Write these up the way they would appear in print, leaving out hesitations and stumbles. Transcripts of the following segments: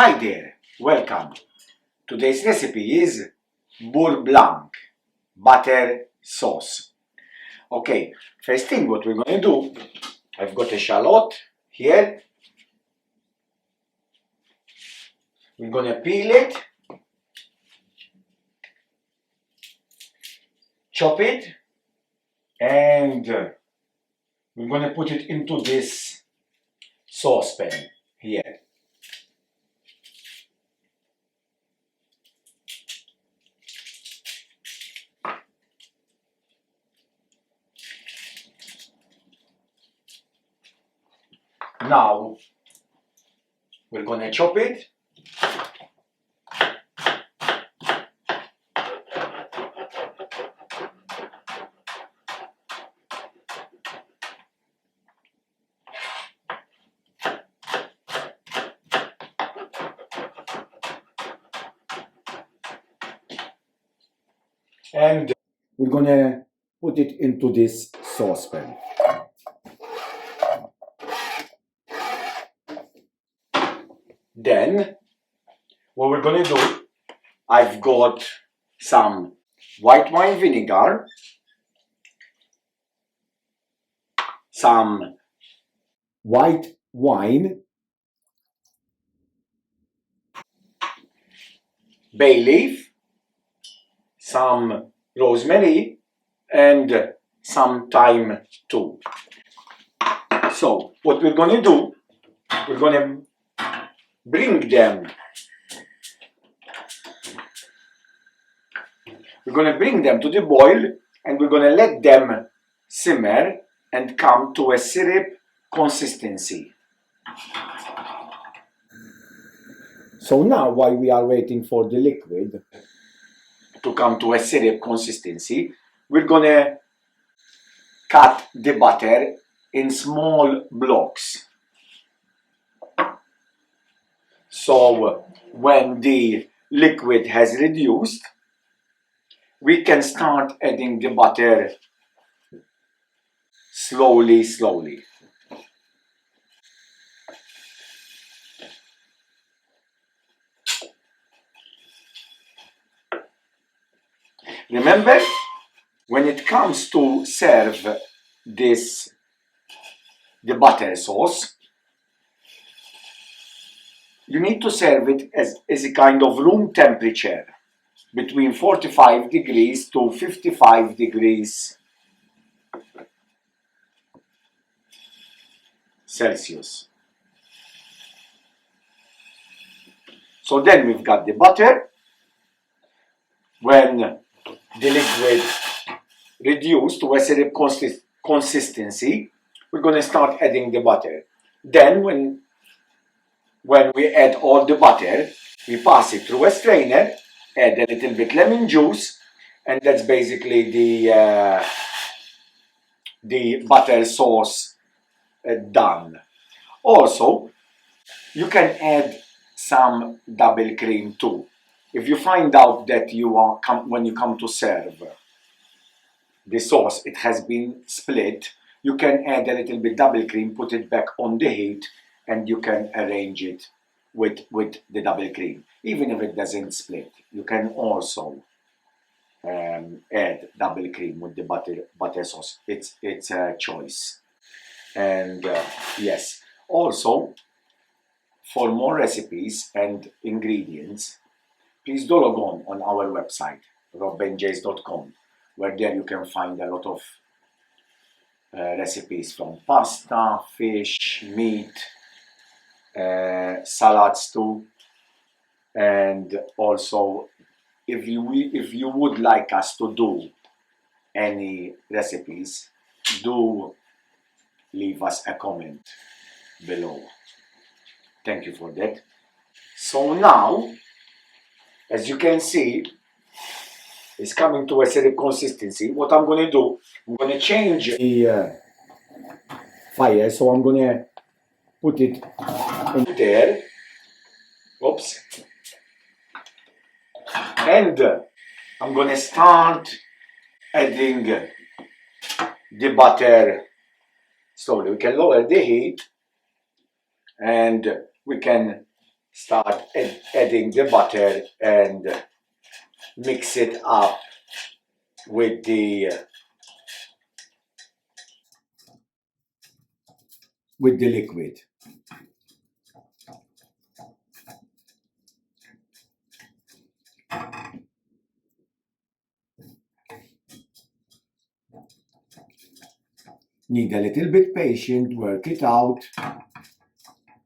Hi there, welcome. Today's recipe is Beurre Blanc, butter sauce. Okay, first thing what we're going to do, I've got a shallot here. We're going to peel it, chop it, and we're going to put it into this saucepan here. Now, we're going to chop it. And we're going to put it into this saucepan. Then, what we're going to do, I've got some white wine vinegar, some white wine, bay leaf, some rosemary, and some thyme too. So, what we're going to do, we're going to bring them to the boil, and we're going to let them simmer and come to a syrup consistency. So now, while we are waiting for the liquid to come to a syrup consistency, we're going to cut the butter in small blocks. So when the liquid has reduced, we can start adding the butter slowly. Remember, when it comes to serve the butter sauce, you need to serve it as a kind of room temperature, between 45 degrees to 55 degrees Celsius. So then we've got the butter. When the liquid reduced to a syrup consistency, we're going to start adding the butter. Then when we add all the butter, we pass it through a strainer, add a little bit lemon juice, and that's basically the butter sauce done. Also, you can add some double cream too. If you find out that when you come to serve the sauce, it has been split, you can add a little bit double cream, put it back on the heat, and you can arrange it with the double cream. Even if it doesn't split, you can also add double cream with the butter sauce. It's a choice. And yes, also, for more recipes and ingredients, please do log on our website, robbenjays.com, where there you can find a lot of recipes from pasta, fish, meat, salads too. And also, if you would like us to do any recipes, do leave us a comment below. Thank you for that. So now, as you can see, it's coming to a syrup consistency. What I'm going to do, I'm going to change the fire. So I'm going to put it in there. Oops. And I'm going to start adding the butter slowly. We can lower the heat and we can start adding the butter and mix it up with the liquid. Need a little bit patient, work it out,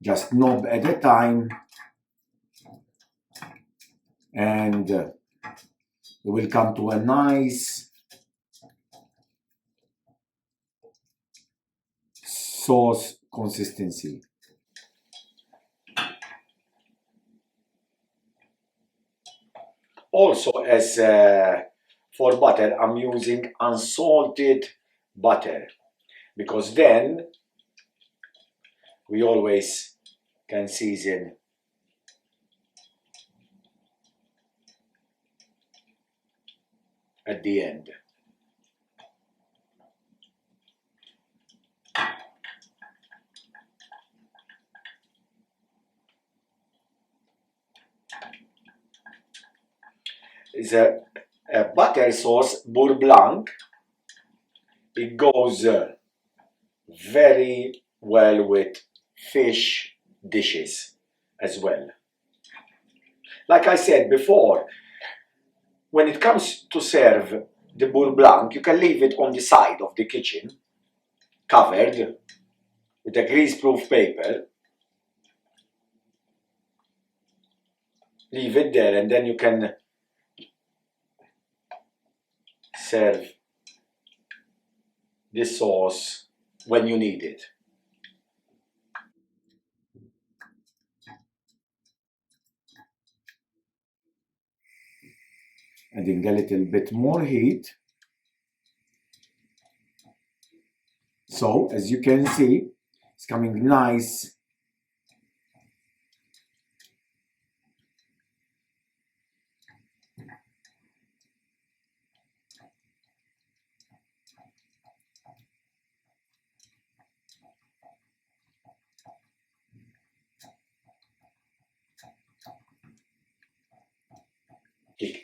just knob at a time, and it will come to a nice sauce consistency. Also, as for butter, I'm using unsalted butter, because then we always can season at the end. The butter sauce Beurre Blanc, it goes very well with fish dishes as well. Like I said before, when it comes to serve the Beurre Blanc, you can leave it on the side of the kitchen, covered with a greaseproof paper. Leave it there, and then you can serve the sauce when you need it. Adding a little bit more heat. So, as you can see, it's coming nice.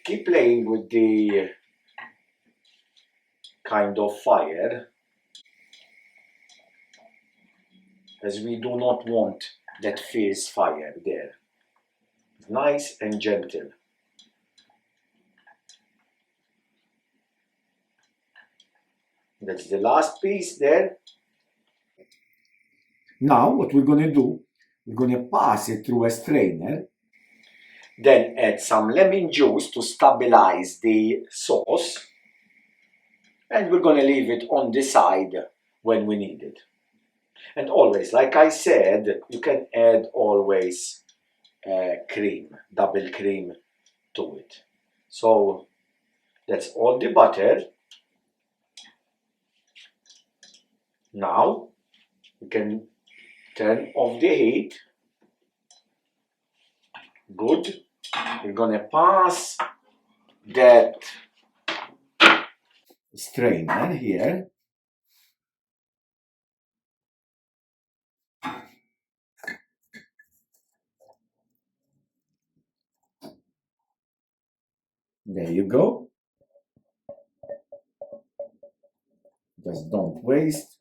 Keep playing with the kind of fire, as we do not want that fierce fire there. Nice and gentle. That's the last piece there. Now what we're going to do, we're going to pass it through a strainer, then add some lemon juice to stabilize the sauce, and we're going to leave it on the side when we need it. And always, like I said, you can add always cream, double cream to it. So that's all the butter. Now you can turn off the heat. Good. We're gonna pass that strainer here. There you go. Just don't waste.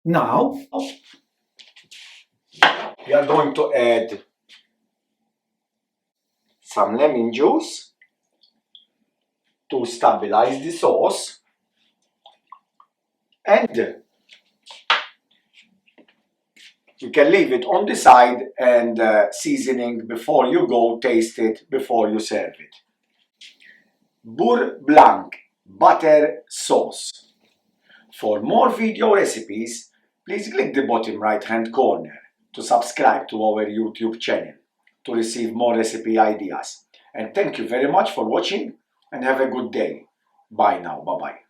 Now we are going to add some lemon juice to stabilize the sauce, and you can leave it on the side and seasoning before you go, taste it before you serve it. Beurre Blanc butter sauce. For more video recipes, please click the bottom right hand corner to subscribe to our YouTube channel to receive more recipe ideas. And thank you very much for watching, and have a good day. Bye now. Bye bye.